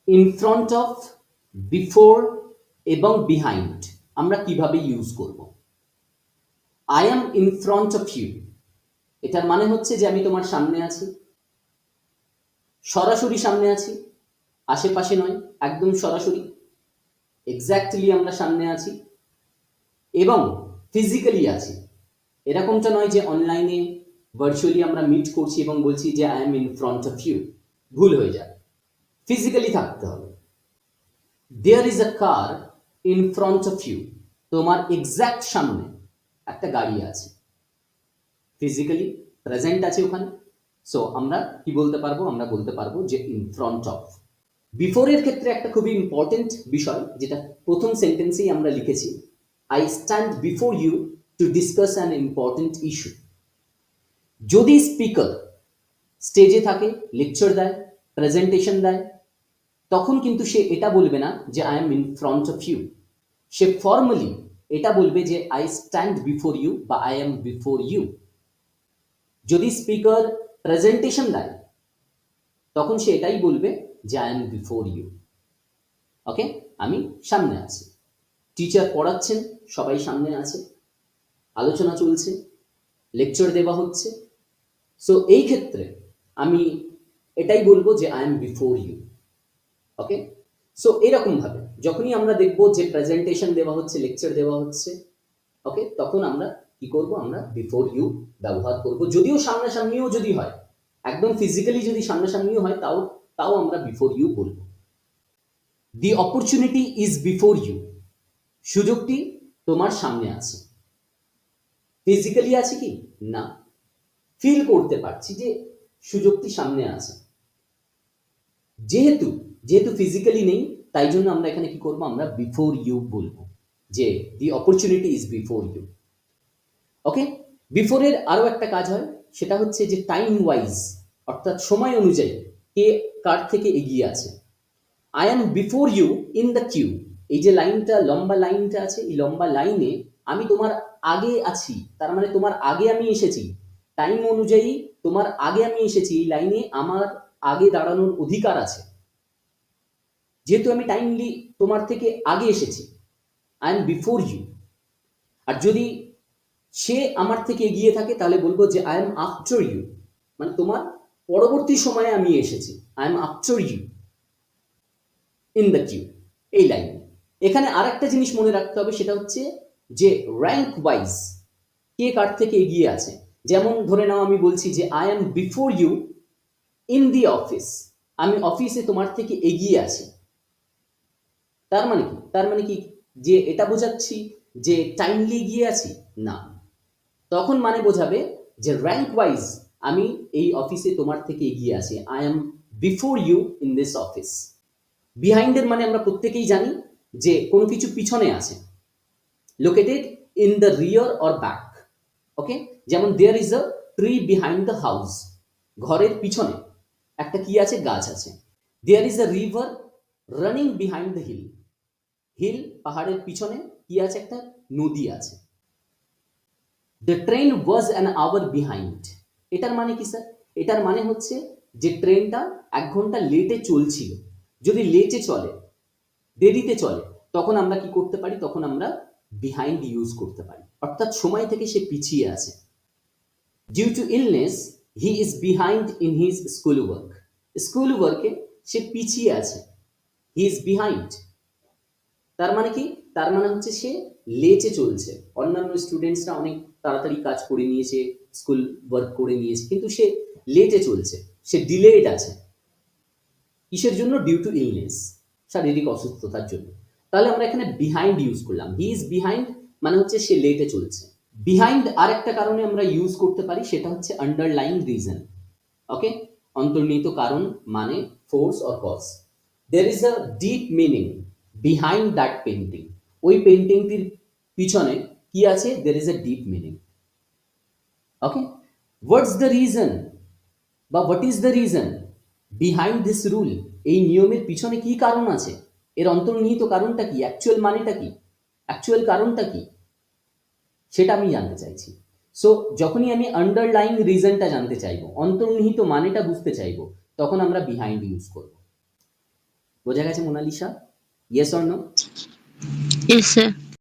In front of, before এবং behind আমরা কিভাবে ইউজ করব। I am in front of you, এটার মানে হচ্ছে যে আমি তোমার সামনে আছি, সরাসরি সামনে আছি, আশেপাশে নয়, একদম সরাসরি এক্স্যাক্টলি আমরা সামনে আছি এবং ফিজিক্যালি আছি। এরকমটা নয় যে অনলাইনে ভার্চুয়ালি আমরা মিট করছি এবং বলছি যে I am in front of you, ভুল হয়ে যাবে, ফিজিক্যালি থাকতে হবে। There is a car in front of you, তোমার এক্স্যাক্ট সামনে একটা গাড়ি আছে, ফিজিক্যালি প্রেজেন্ট আছে ওখানে। সো আমরা কি বলতে পারবো, আমরা বলতে পারবো যে ইন ফ্রন্ট অফ। বিফোরের ক্ষেত্রে একটা খুবই ইম্পর্টেন্ট বিষয় যেটা প্রথম সেন্টেন্সেই আমরা লিখেছি, I stand before you to discuss an important issue. যদি স্পিকার স্টেজে থাকে, লেকচার দেয়, প্রেজেন্টেশন দেয়, তখন কিন্তু সে এটা বলবে না যে I am in front of you, সে ফর্মালি এটা বলবে যে আই স্ট্যান্ড বিফোর ইউ বা আই এম বিফোর ইউ। যদি স্পিকার প্রেজেন্টেশন দেয় তখন সে এটাই বলবে যে I am before you. Okay, আমি সামনে আছি। টিচার পড়াচ্ছেন, সবাই সামনে আছে, আলোচনা চলছে, লেকচার দেওয়া হচ্ছে। সো এই ক্ষেত্রে আমি এটাই বলবো যে I am before you. Okay, so এরকমভাবে যখনই আমরা দেখবো যে প্রেজেন্টেশন দেওয়া হচ্ছে, লেকচার দেওয়া হচ্ছে, ওকে, তখন আমরা কি করব, আমরা বিফোর ইউ ব্যবহার করব। যদিও সামনাসামনিও যদি হয়, একদম ফিজিক্যালি যদি সামনাসামনিও হয়, তাও তাও আমরা বিফোর ইউ বলবো। The opportunity is before you, সুযোগটি তোমার সামনে আছে। ফিজিক্যালি আছে কি না, ফিল করতে পারছি যে সুযোগটি সামনে আছে। যেহেতু যেহেতু ফিজিক্যালি নেই, তাই জন্য আমরা এখানে কি করব, আমরা বিফোর ইউ বলবো, যে the opportunity is before you. Okay, বিফোরের আরো একটা কাজ হয়, সেটা হচ্ছে যে টাইম ওয়াইজ, অর্থাৎ সময় অনুযায়ী কে কার থেকে এগিয়ে আছে। I am before you in the queue, এই যে লাইনটা, লম্বা লাইনটা আছে, এই লম্বা লাইনে আমি তোমার আগে আছি, তার মানে তোমার আগে আমি এসেছি। টাইম অনুযায়ী তোমার আগে আমি এসেছি, এই লাইনে আমার আগে দাঁড়ানোর অধিকার আছে, যেহেতু আমি টাইমলি তোমার থেকে আগে এসেছি, আই এম বিফোর ইউ। আর যদি সে আমার থেকে এগিয়ে থাকে তাহলে বলবো যে আই এম আফটার ইউ, মানে তোমার পরবর্তী সময়ে আমি এসেছি, I am after you in the queue, এই লাইনে। এখানে আর একটা জিনিস মনে রাখতে হবে, সেটা হচ্ছে যে র্যাঙ্ক ওয়াইজ কে কার থেকে এগিয়ে আছে। যেমন ধরে নাও আমি বলছি যে I am before you in the office, আমি অফিসে তোমার থেকে এগিয়ে আছি। তার মানে কি, তার মানে কি যে এটা বোঝাচ্ছি যে টাইমলি এগিয়ে আছি না, তখন মানে বোঝাবে যে র্যাঙ্ক ওয়াইজ আমি এই অফিসে তোমার থেকে এগিয়ে আছি, I am before you in this office. বিহাইন্ডের মানে আমরা প্রত্যেকেই জানি যে কোনো কিছু পিছনে আছে, located in the rear or back. Okay, যেমন there is a tree behind the house, ঘরের পিছনে একটা কি আছে, গাছ আছে। There is a river running behind the hill, hill পাহাড়ের পিছনে কি আছে, একটা নদী আছে। The train was an hour behind, এটার মানে কি স্যার, এটার মানে হচ্ছে যে ট্রেনটা 1 ঘন্টা লেটে চলছিল। যদি লেটে চলে, দেরিতে চলে, তখন আমরা কি করতে পারি, তখন আমরা বিহাইন্ড ইউজ করতে পারি, অর্থাৎ সময় থেকে সে পিছিয়ে আছে। Due to illness he is behind in his school work, school ওয়ার্কে সে পিছিয়ে আছে, হি ইজ বিহাইন্ড। তার মানে কি, তার মানে হচ্ছে সে লেটে চলছে। অন্যান্য স্টুডেন্টসরা অনেক তাড়াতাড়ি কাজ করে নিয়েছে, স্কুল ওয়ার্ক করে নিয়েছে, কিন্তু সে লেটে চলছে, সে ডিলেড আছে। কিসের জন্য, ডিউ টু ইলনেস, শারীরিক অসুস্থতার জন্য। তাহলে আমরা এখানে বিহাইন্ড ইউজ করলাম, হি ইজ বিহাইন্ড মানে হচ্ছে সে লেটে চলছে। বিহাইন্ড আর একটা কারণে আমরা ইউজ করতে পারি, সেটা হচ্ছে আন্ডারলাইং রিজন। ওকে, অন্তর্নিহিত কারণ মানে force or cause. There is a deep meaning behind that painting, ওই পেন্টিংটির পিছনে কি আছে, there is a deep meaning. Okay, what's the reason বা what is the reason behind this rule, এই নিয়মের পিছনে কি কারণ আছে, এর অন্তর্নিহিত কারণটা কি, অ্যাকচুয়াল মানেটা কি, অ্যাকচুয়াল কারণটা কি, সেটা আমি জানতে চাইছি। সো যখনই আমি আন্ডারলাইং রিজনটা জানতে চাইবো, অন্তর্নিহিত মানেটা বুঝতে চাইবো, তখন আমরা বিহাইন্ড ইউজ করব। বোঝা গেছে Monalisa? Yes or no? Yes, sir.